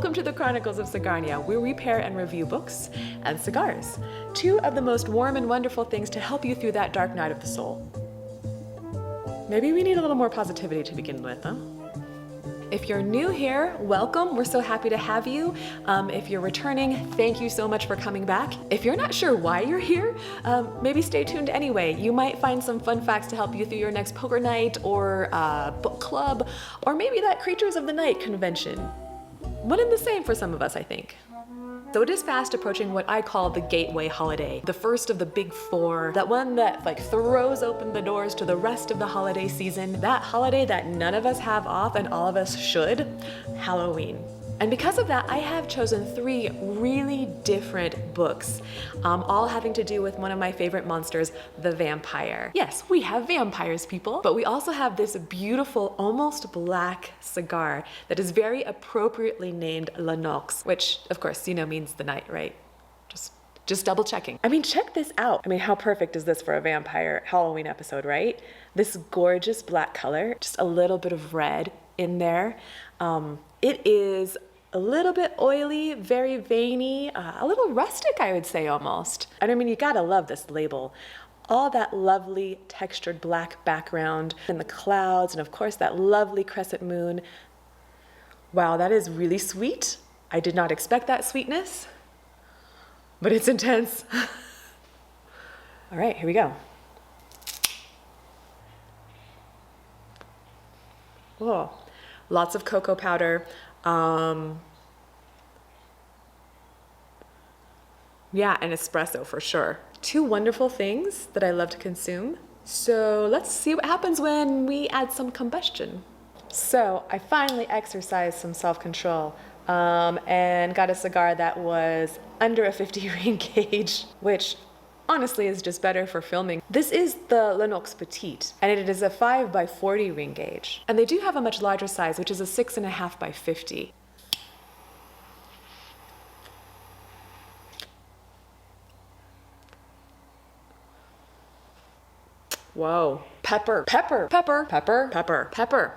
Welcome to the Chronicles of Cigarnia, where we pair and review books and cigars. Two of the most warm and wonderful things to help you through that dark night of the soul. Maybe we need a little more positivity to begin with, huh? If you're new here, welcome. We're so happy to have you. If you're returning, thank you so much for coming back. If you're not sure why you're here, maybe stay tuned anyway. You might find some fun facts to help you through your next poker night or book club, or maybe that Creatures of the Night convention. One and the same for some of us, I think. So it is fast approaching what I call the gateway holiday, the first of the big four, that one that throws open the doors to the rest of the holiday season, that holiday that none of us have off and all of us should, Halloween. And because of that, I have chosen three really different books, all having to do with one of my favorite monsters, the vampire. Yes, we have vampires, people, but we also have this beautiful, almost black cigar that is very appropriately named La Nox, which of course, means the night, right? Just double checking. I mean, check this out. I mean, how perfect is this for a vampire Halloween episode, right? This gorgeous black color, just a little bit of red in there. It is a little bit oily, very veiny, a little rustic, I would say almost. And I mean, you gotta love this label. All that lovely textured black background and the clouds, and of course that lovely crescent moon. Wow, that is really sweet. I did not expect that sweetness, but it's intense. All right, here we go. Whoa, lots of cocoa powder. Yeah, and espresso for sure. Two wonderful things that I love to consume. So let's see what happens when we add some combustion. So I finally exercised some self-control and got a cigar that was under a 50 ring gauge, which honestly is just better for filming. This is the La Nox Petite, and it is a 5 by 40 ring gauge. And they do have a much larger size, which is a 6.5 by 50. Whoa. Pepper, pepper, pepper, pepper, pepper, pepper.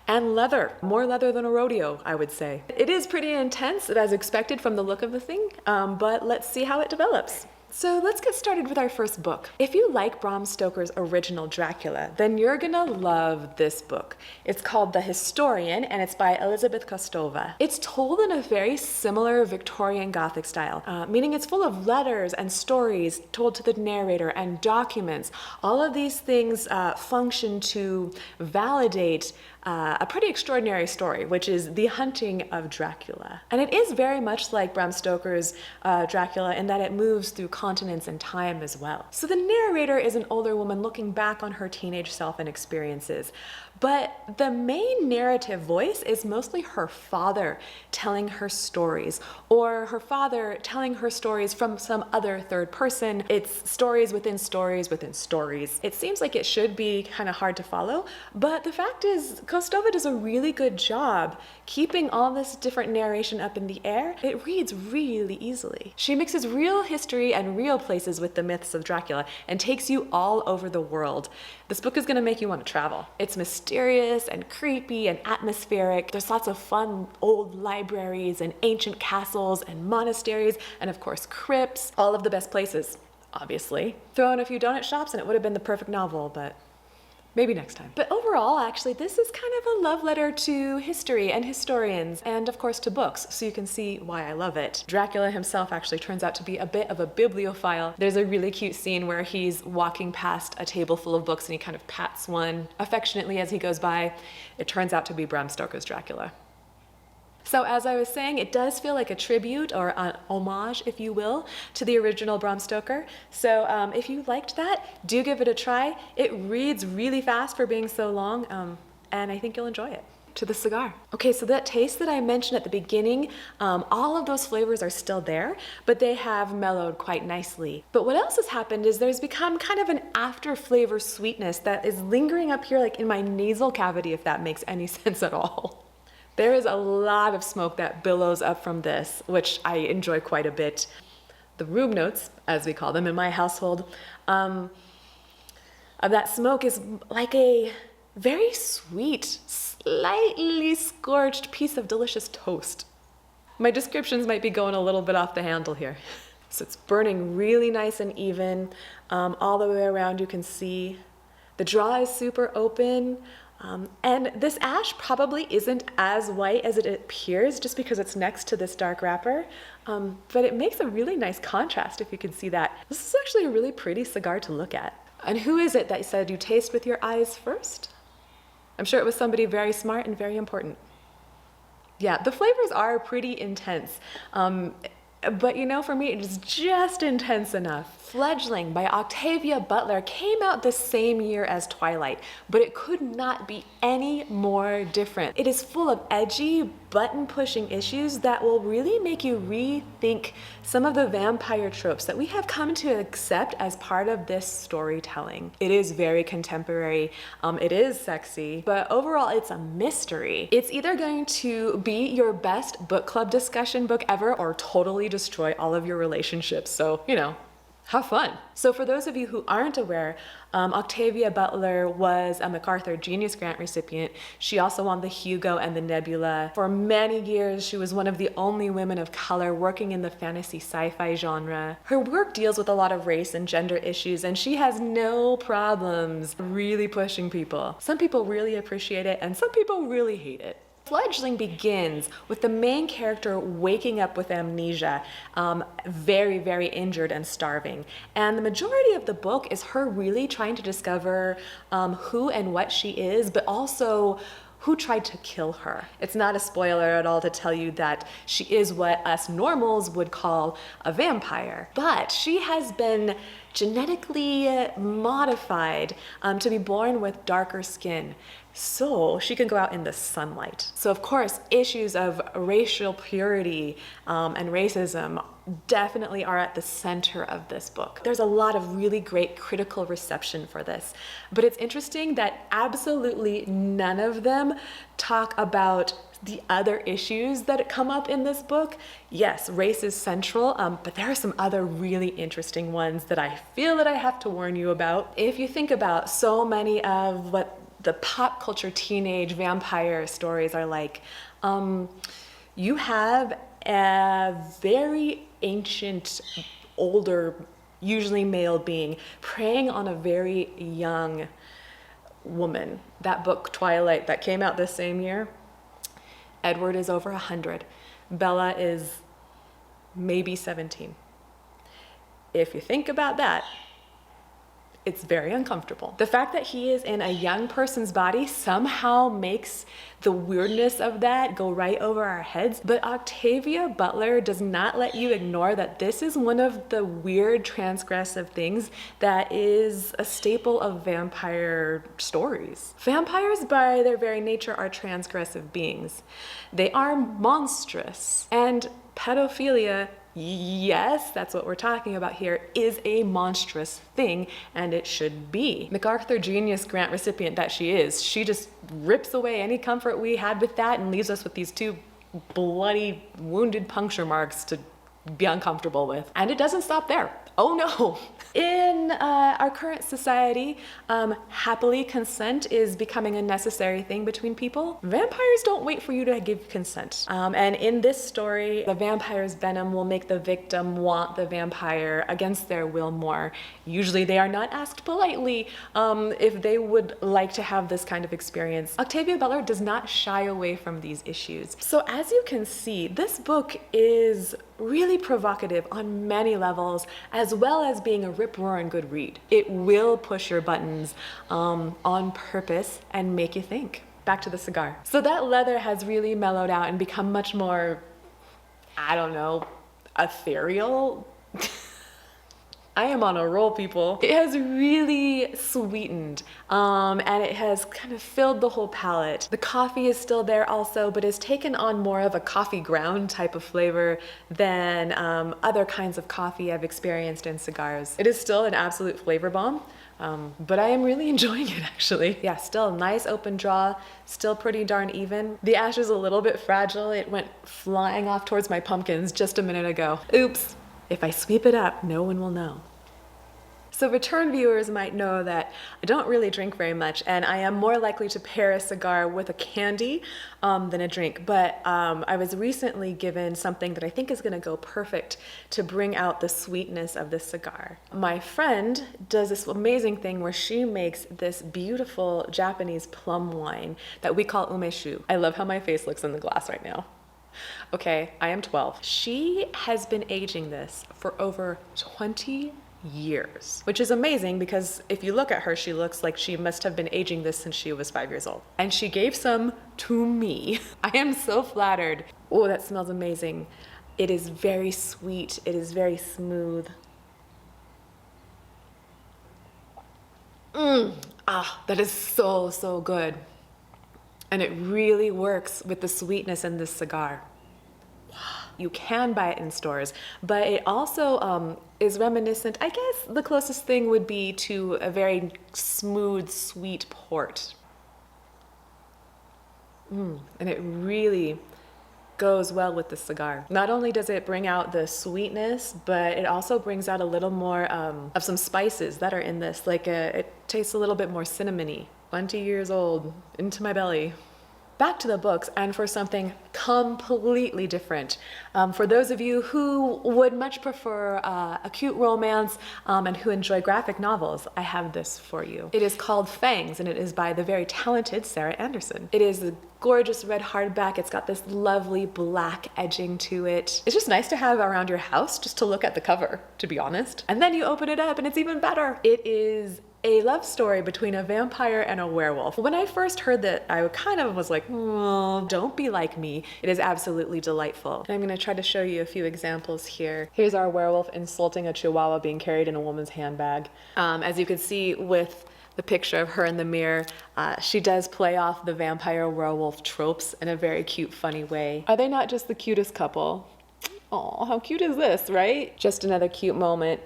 And leather. More leather than a rodeo, I would say. It is pretty intense, as expected from the look of the thing, but let's see how it develops. So let's get started with our first book. If you like Bram Stoker's original Dracula, then you're gonna love this book. It's called The Historian, and it's by Elizabeth Kostova. It's told in a very similar Victorian Gothic style, meaning it's full of letters and stories told to the narrator and documents. All of these things function to validate a pretty extraordinary story, which is the hunting of Dracula. And it is very much like Bram Stoker's Dracula in that it moves through continents and time as well. So the narrator is an older woman looking back on her teenage self and experiences. But the main narrative voice is mostly her father telling her stories, or her father telling her stories from some other third person. It's stories within stories within stories. It seems like it should be kind of hard to follow, but the fact is, Kostova does a really good job keeping all this different narration up in the air. It reads really easily. She mixes real history and real places with the myths of Dracula and takes you all over the world. This book is going to make you want to travel. It's mysterious and creepy and atmospheric. There's lots of fun old libraries and ancient castles and monasteries and of course crypts, all of the best places, obviously. Throw in a few donut shops and it would have been the perfect novel, but maybe next time. But overall, actually, this is kind of a love letter to history and historians, and of course to books, so you can see why I love it. Dracula himself actually turns out to be a bit of a bibliophile. There's a really cute scene where he's walking past a table full of books and he kind of pats one affectionately as he goes by. It turns out to be Bram Stoker's Dracula. So as I was saying, it does feel like a tribute or an homage, if you will, to the original Bram Stoker. So if you liked that, do give it a try. It reads really fast for being so long, and I think you'll enjoy it. To the cigar. Okay, so that taste that I mentioned at the beginning, all of those flavors are still there, but they have mellowed quite nicely. But what else has happened is there's become kind of an after flavor sweetness that is lingering up here like in my nasal cavity, if that makes any sense at all. There is a lot of smoke that billows up from this, which I enjoy quite a bit. The room notes, as we call them in my household, of that smoke is like a very sweet, slightly scorched piece of delicious toast. My descriptions might be going a little bit off the handle here. So it's burning really nice and even. All the way around you can see the draw is super open. And this ash probably isn't as white as it appears just because it's next to this dark wrapper. But it makes a really nice contrast if you can see that. This is actually a really pretty cigar to look at. And who is it that said you taste with your eyes first? I'm sure it was somebody very smart and very important. Yeah, the flavors are pretty intense. But you know, for me, it's just intense enough. Fledgling by Octavia Butler came out the same year as Twilight, but it could not be any more different. It is full of edgy, button-pushing issues that will really make you rethink some of the vampire tropes that we have come to accept as part of this storytelling. It is very contemporary, it is sexy, but overall it's a mystery. It's either going to be your best book club discussion book ever or totally destroy all of your relationships, so, you know, have fun. So for those of you who aren't aware, Octavia Butler was a Macarthur Genius Grant recipient. She also won the Hugo and the Nebula. For many years, she was one of the only women of color working in the fantasy sci-fi genre. Her work deals with a lot of race and gender issues, and she has no problems really pushing people. Some people really appreciate it, and some people really hate it. Fledgling begins with the main character waking up with amnesia, very, very injured and starving. And the majority of the book is her really trying to discover who and what she is, but also who tried to kill her. It's not a spoiler at all to tell you that she is what us normals would call a vampire. But she has been genetically modified to be born with darker skin, so she can go out in the sunlight. So of course, issues of racial purity and racism definitely are at the center of this book. There's a lot of really great critical reception for this, but it's interesting that absolutely none of them talk about the other issues that come up in this book. Yes, race is central, but there are some other really interesting ones that I feel that I have to warn you about. If you think about so many of what the pop culture teenage vampire stories are like, you have a very ancient, older, usually male being preying on a very young woman. That book, Twilight, that came out this same year, Edward is over 100. Bella is maybe 17. If you think about that, it's very uncomfortable. The fact that he is in a young person's body somehow makes the weirdness of that go right over our heads. But Octavia Butler does not let you ignore that this is one of the weird transgressive things that is a staple of vampire stories. Vampires by their very nature are transgressive beings. They are monstrous, and pedophilia, yes, that's what we're talking about here, is a monstrous thing, and it should be. MacArthur Genius Grant recipient that she is, she just rips away any comfort we had with that and leaves us with these two bloody, wounded puncture marks to be uncomfortable with. And it doesn't stop there. Oh no. In our current society, happily consent is becoming a necessary thing between people. Vampires don't wait for you to give consent. And in this story, the vampire's venom will make the victim want the vampire against their will more. Usually they are not asked politely if they would like to have this kind of experience. Octavia Butler does not shy away from these issues. So as you can see, this book is really provocative on many levels, as well as being a rip-roaring good read. It will push your buttons on purpose and make you think. Back to the cigar. So that leather has really mellowed out and become much more, I don't know, ethereal? I am on a roll, people. It has really sweetened, and it has kind of filled the whole palate. The coffee is still there also, but has taken on more of a coffee ground type of flavor than other kinds of coffee I've experienced in cigars. It is still an absolute flavor bomb, but I am really enjoying it actually. Yeah, still nice open draw, still pretty darn even. The ash is a little bit fragile. It went flying off towards my pumpkins just a minute ago. Oops. If I sweep it up, no one will know. So return viewers might know that I don't really drink very much, and I am more likely to pair a cigar with a candy than a drink. But I was recently given something that I think is going to go perfect to bring out the sweetness of this cigar. My friend does this amazing thing where she makes this beautiful Japanese plum wine that we call umeshu. I love how my face looks in the glass right now. Okay, I am 12. She has been aging this for over 20 years, which is amazing because if you look at her, she looks like she must have been aging this since she was 5 years old. And she gave some to me. I am so flattered. Oh, that smells amazing. It is very sweet. It is very smooth. That is so, so good. And it really works with the sweetness in this cigar. You can buy it in stores, but it also is reminiscent, I guess the closest thing would be to a very smooth, sweet port. And it really goes well with the cigar. Not only does it bring out the sweetness, but it also brings out a little more of some spices that are in this. Like it tastes a little bit more cinnamony. 20 years old, into my belly. Back to the books, and for something completely different. For those of you who would much prefer a cute romance and who enjoy graphic novels, I have this for you. It is called Fangs, and it is by the very talented Sarah Andersen. It is a gorgeous red hardback. It's got this lovely black edging to it. It's just nice to have around your house just to look at the cover, to be honest. And then you open it up and it's even better. It is a love story between a vampire and a werewolf. When I first heard that, I kind of was like, oh, don't be like me. It is absolutely delightful. And I'm gonna try to show you a few examples here. Here's our werewolf insulting a chihuahua being carried in a woman's handbag. As you can see with the picture of her in the mirror, she does play off the vampire werewolf tropes in a very cute, funny way. Are they not just the cutest couple? Oh, how cute is this, right? Just another cute moment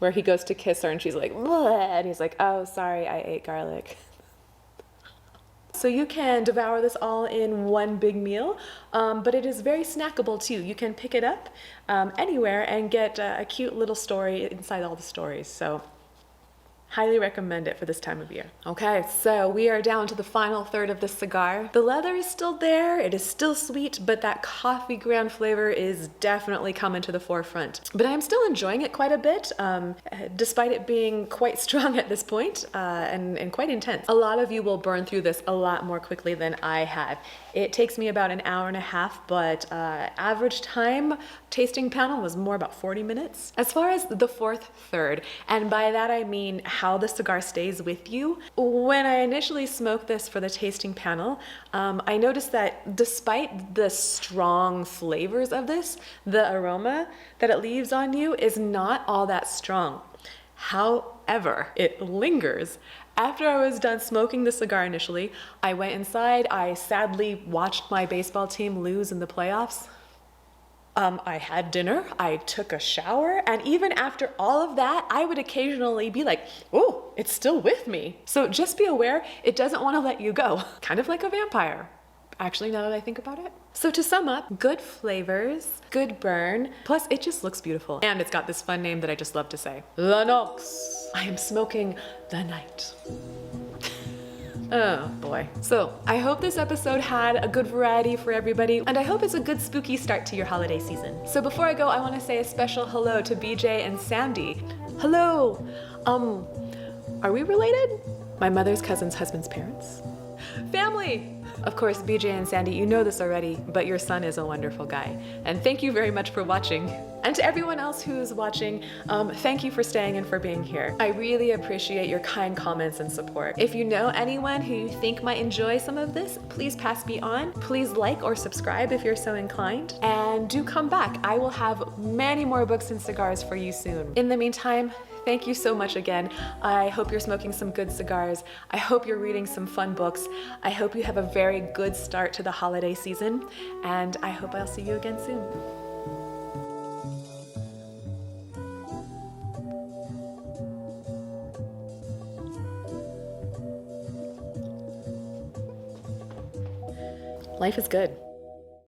where he goes to kiss her and she's like, bleh, and he's like, oh, sorry, I ate garlic. So you can devour this all in one big meal, but it is very snackable too. You can pick it up anywhere and get a cute little story inside all the stories. So highly recommend it for this time of year. Okay, so we are down to the final third of the cigar. The leather is still there, it is still sweet, but that coffee ground flavor is definitely coming to the forefront. But I'm still enjoying it quite a bit, despite it being quite strong at this point, and quite intense. A lot of you will burn through this a lot more quickly than I have. It takes me about an hour and a half, but average time tasting panel was more about 40 minutes. As far as the fourth third, and by that I mean how the cigar stays with you. When I initially smoked this for the tasting panel, I noticed that despite the strong flavors of this, the aroma that it leaves on you is not all that strong. However, it lingers. After I was done smoking the cigar initially, I went inside. I sadly watched my baseball team lose in the playoffs. I had dinner, I took a shower, and even after all of that, I would occasionally be like, oh, it's still with me. So just be aware, it doesn't want to let you go. Kind of like a vampire. Actually, now that I think about it. So to sum up, good flavors, good burn, plus it just looks beautiful. And it's got this fun name that I just love to say. La Nox. I am smoking the night. Oh boy. So I hope this episode had a good variety for everybody, and I hope it's a good spooky start to your holiday season. So before I go, I want to say a special hello to BJ and Sandy. Hello. Are we related? My mother's cousin's husband's parents. Family! Of course, BJ and Sandy, you know this already, but your son is a wonderful guy. And thank you very much for watching. And to everyone else who's watching, thank you for staying and for being here. I really appreciate your kind comments and support. If you know anyone who you think might enjoy some of this, please pass me on. Please like or subscribe if you're so inclined. And do come back. I will have many more books and cigars for you soon. In the meantime, thank you so much again. I hope you're smoking some good cigars. I hope you're reading some fun books. I hope you have a very good start to the holiday season. And I hope I'll see you again soon. Life is good.